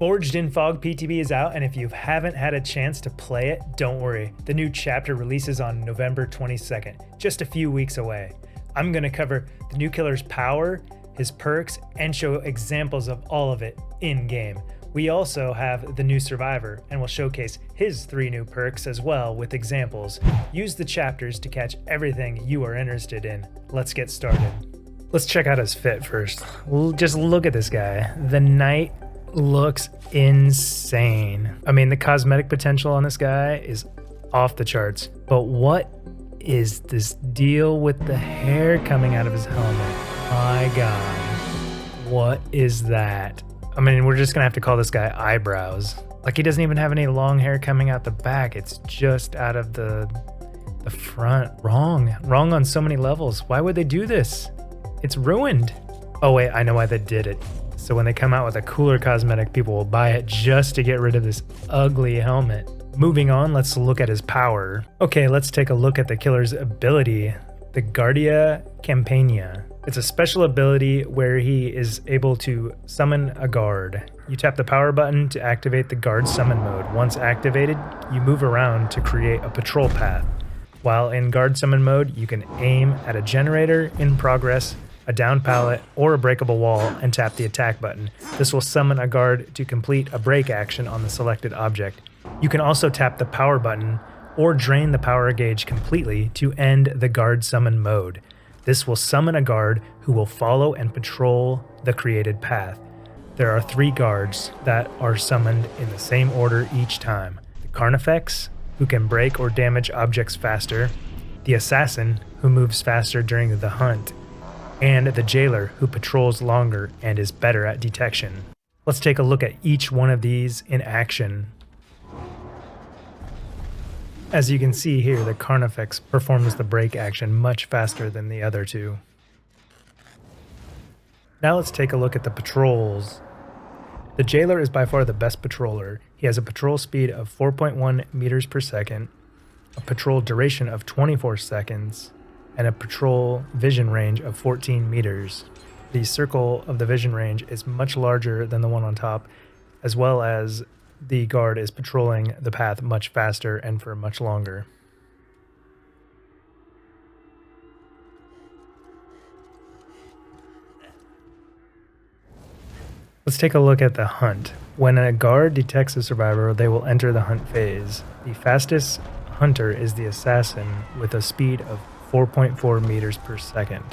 Forged in Fog PTB is out, and if you haven't had a chance to play it, don't worry. The new chapter releases on November 22nd, just a few weeks away. I'm going to cover the new killer's power, his perks, and show examples of all of it in-game. We also have the new survivor, and we'll showcase his 3 new perks as well with examples. Use the chapters to catch everything you are interested in. Let's get started. Let's check out his fit first. Just look at this guy. The Knight looks insane. I mean, the cosmetic potential on this guy is off the charts. But what is this deal with the hair coming out of his helmet? My God, what is that? I mean, we're just gonna have to call this guy Eyebrows. Like, he doesn't even have any long hair coming out the back. It's just out of the front. Wrong on so many levels. Why would they do this? It's ruined. Oh wait, I know why they did it. So when they come out with a cooler cosmetic, people will buy it just to get rid of this ugly helmet. Moving on, let's look at his power. Okay, let's take a look at the killer's ability, the Guardia Compagnia. It's a special ability where he is able to summon a guard. You tap the power button to activate the guard summon mode. Once activated, you move around to create a patrol path. While in guard summon mode, you can aim at a generator in progress, a down pallet, or a breakable wall and tap the attack button. This will summon a guard to complete a break action on the selected object. You can also tap the power button or drain the power gauge completely to end the guard summon mode. This will summon a guard who will follow and patrol the created path. There are 3 guards that are summoned in the same order each time. The Carnifex, who can break or damage objects faster, the Assassin, who moves faster during the hunt, and the Jailer, who patrols longer and is better at detection. Let's take a look at each one of these in action. As you can see here, the Carnifex performs the break action much faster than the other 2. Now let's take a look at the patrols. The Jailer is by far the best patroller. He has a patrol speed of 4.1 meters per second, a patrol duration of 24 seconds, and a patrol vision range of 14 meters. The circle of the vision range is much larger than the one on top, as well as the guard is patrolling the path much faster and for much longer. Let's take a look at the hunt. When a guard detects a survivor, they will enter the hunt phase. The fastest hunter is the Assassin with a speed of 4.4 meters per second.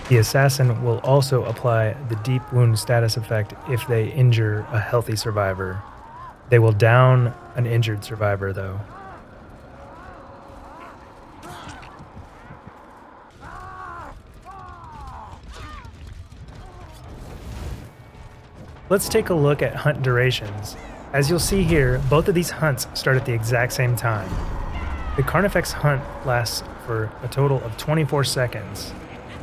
The Assassin will also apply the deep wound status effect if they injure a healthy survivor. They will down an injured survivor though. Let's take a look at hunt durations. As you'll see here, both of these hunts start at the exact same time. The Carnifex Hunt lasts for a total of 24 seconds,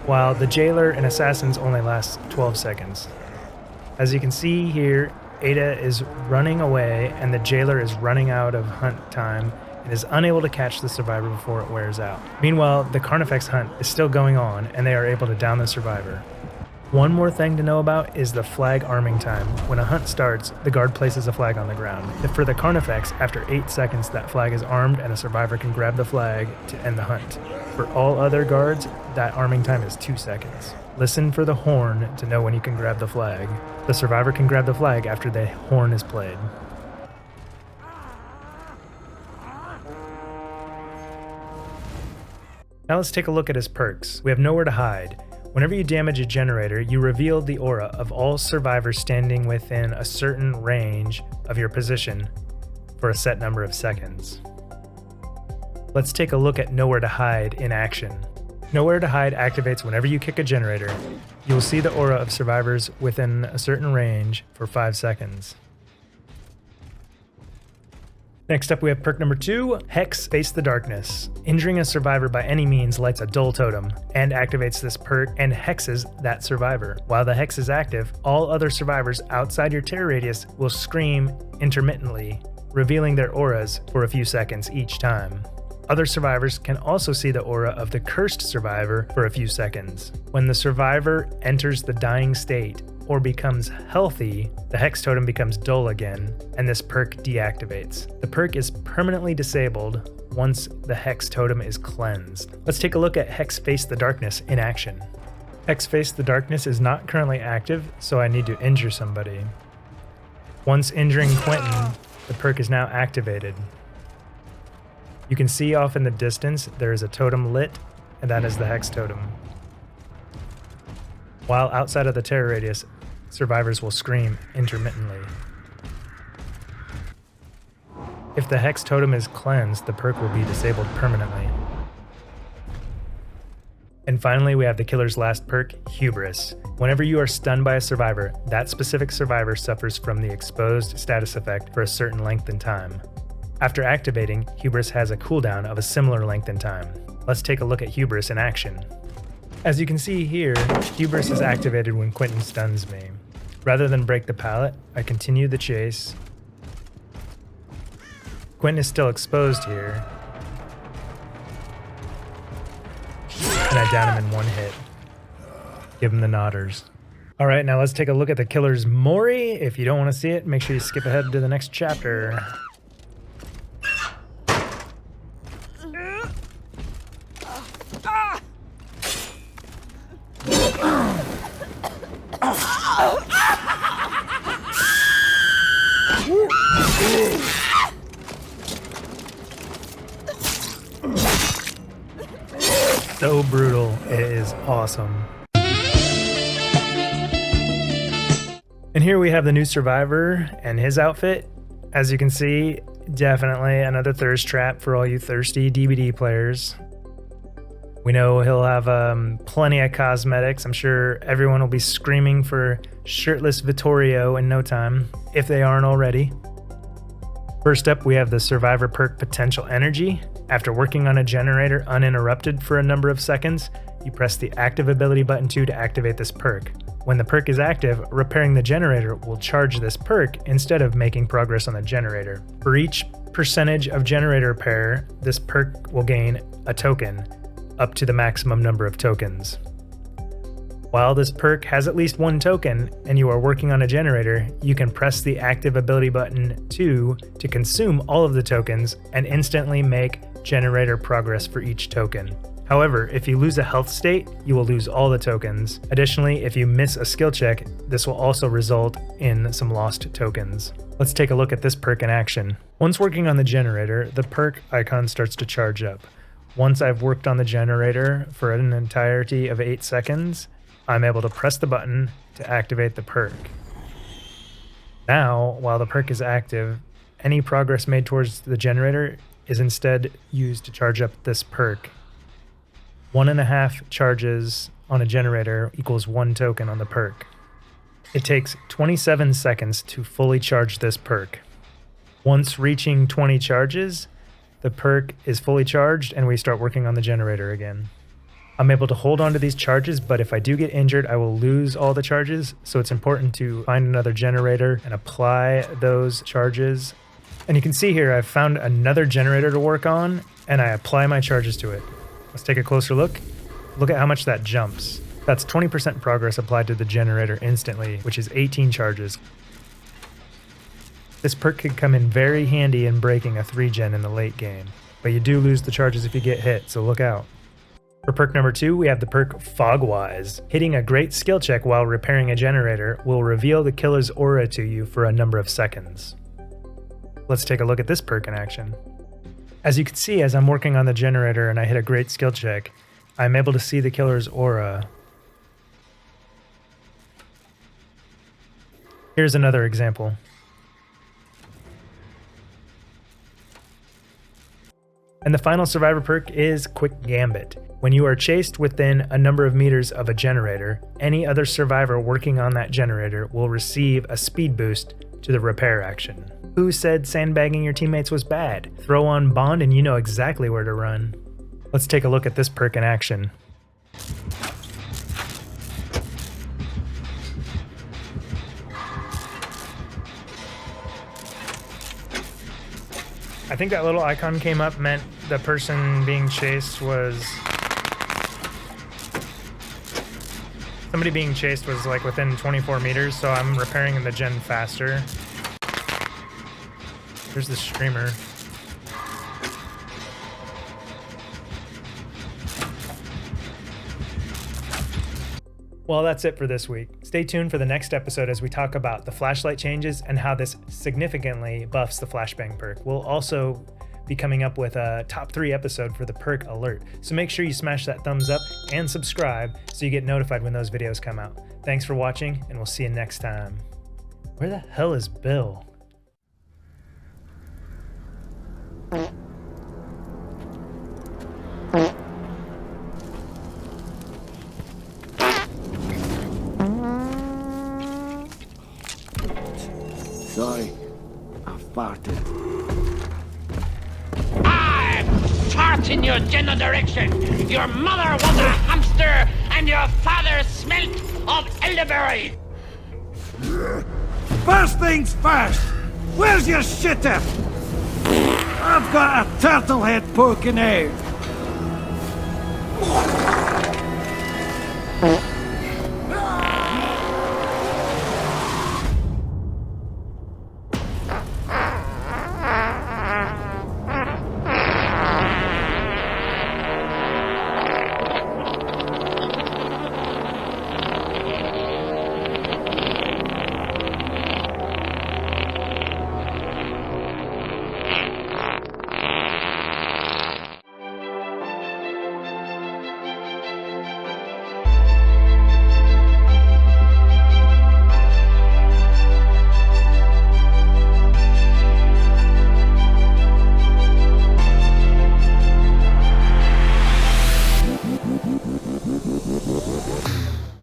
while the Jailer and Assassins only last 12 seconds. As you can see here, Ada is running away and the Jailer is running out of hunt time and is unable to catch the survivor before it wears out. Meanwhile, the Carnifex Hunt is still going on and they are able to down the survivor. One more thing to know about is the flag arming time. When a hunt starts, the guard places a flag on the ground. For the Carnifex, after 8 seconds, that flag is armed and a survivor can grab the flag to end the hunt. For all other guards, that arming time is 2 seconds. Listen for the horn to know when you can grab the flag. The survivor can grab the flag after the horn is played. Now let's take a look at his perks. We have Nowhere to Hide. Whenever you damage a generator, you reveal the aura of all survivors standing within a certain range of your position for a set number of seconds. Let's take a look at Nowhere to Hide in action. Nowhere to Hide activates whenever you kick a generator. You will see the aura of survivors within a certain range for 5 seconds. Next up we have perk number 2, Hex Face The Darkness. Injuring a survivor by any means lights a dull totem and activates this perk and hexes that survivor. While the hex is active, all other survivors outside your terror radius will scream intermittently, revealing their auras for a few seconds each time. Other survivors can also see the aura of the cursed survivor for a few seconds. When the survivor enters the dying state, or becomes healthy, the Hex Totem becomes dull again, and this perk deactivates. The perk is permanently disabled once the Hex Totem is cleansed. Let's take a look at Hex Face The Darkness in action. Hex Face The Darkness is not currently active, so I need to injure somebody. Once injuring Quentin, the perk is now activated. You can see off in the distance there is a totem lit, and that is the Hex Totem. While outside of the terror radius, survivors will scream intermittently. If the Hex Totem is cleansed, the perk will be disabled permanently. And finally, we have the killer's last perk, Hubris. Whenever you are stunned by a survivor, that specific survivor suffers from the exposed status effect for a certain length in time. After activating, Hubris has a cooldown of a similar length in time. Let's take a look at Hubris in action. As you can see here, Hubris is activated when Quentin stuns me. Rather than break the pallet, I continue the chase. Quentin is still exposed here, and I down him in one hit. Give him the nodders. Alright, now let's take a look at the killer's Mori. If you don't want to see it, make sure you skip ahead to the next chapter. So brutal, it is awesome. And here we have the new survivor and his outfit. As you can see, definitely another thirst trap for all you thirsty DBD players. We know he'll have plenty of cosmetics. I'm sure everyone will be screaming for shirtless Vittorio in no time, if they aren't already. First up, we have the survivor perk Potential Energy. After working on a generator uninterrupted for a number of seconds, you press the active ability button 2 to activate this perk. When the perk is active, repairing the generator will charge this perk instead of making progress on the generator. For each percentage of generator repair, this perk will gain a token, up to the maximum number of tokens. While this perk has at least one token and you are working on a generator, you can press the active ability button 2 to consume all of the tokens and instantly make generator progress for each token. However, if you lose a health state, you will lose all the tokens. Additionally, if you miss a skill check, this will also result in some lost tokens. Let's take a look at this perk in action. Once working on the generator, the perk icon starts to charge up. Once I've worked on the generator for an entirety of 8 seconds, I'm able to press the button to activate the perk. Now, while the perk is active, any progress made towards the generator is instead used to charge up this perk. 1.5 charges on a generator equals 1 token on the perk. It takes 27 seconds to fully charge this perk. Once reaching 20 charges, the perk is fully charged and we start working on the generator again. I'm able to hold on to these charges, but if I do get injured, I will lose all the charges, so it's important to find another generator and apply those charges. And you can see here, I've found another generator to work on, and I apply my charges to it. Let's take a closer look. Look at how much that jumps. That's 20% progress applied to the generator instantly, which is 18 charges. This perk could come in very handy in breaking a 3-gen in the late game, but you do lose the charges if you get hit, so look out. For perk number 2, we have the perk Fogwise. Hitting a great skill check while repairing a generator will reveal the killer's aura to you for a number of seconds. Let's take a look at this perk in action. As you can see, as I'm working on the generator and I hit a great skill check, I'm able to see the killer's aura. Here's another example. And the final survivor perk is Quick Gambit. When you are chased within a number of meters of a generator, any other survivor working on that generator will receive a speed boost to the repair action. Who said sandbagging your teammates was bad? Throw on Bond and you know exactly where to run. Let's take a look at this perk in action. I think that little icon came up meant the person being chased was Somebody being chased was like within 24 meters, so I'm repairing the gen faster. There's the streamer. Well, that's it for this week. Stay tuned for the next episode as we talk about the flashlight changes and how this significantly buffs the flashbang perk. We'll also be coming up with a top 3 episode for the perk alert. So make sure you smash that thumbs up and subscribe so you get notified when those videos come out. Thanks for watching, and we'll see you next time. Where the hell is Bill? Sorry, I farted. I fart in your general direction. Your mother was a hamster, and your father smelt of elderberry. First things first, where's your shitter? I've got a turtle head poking out.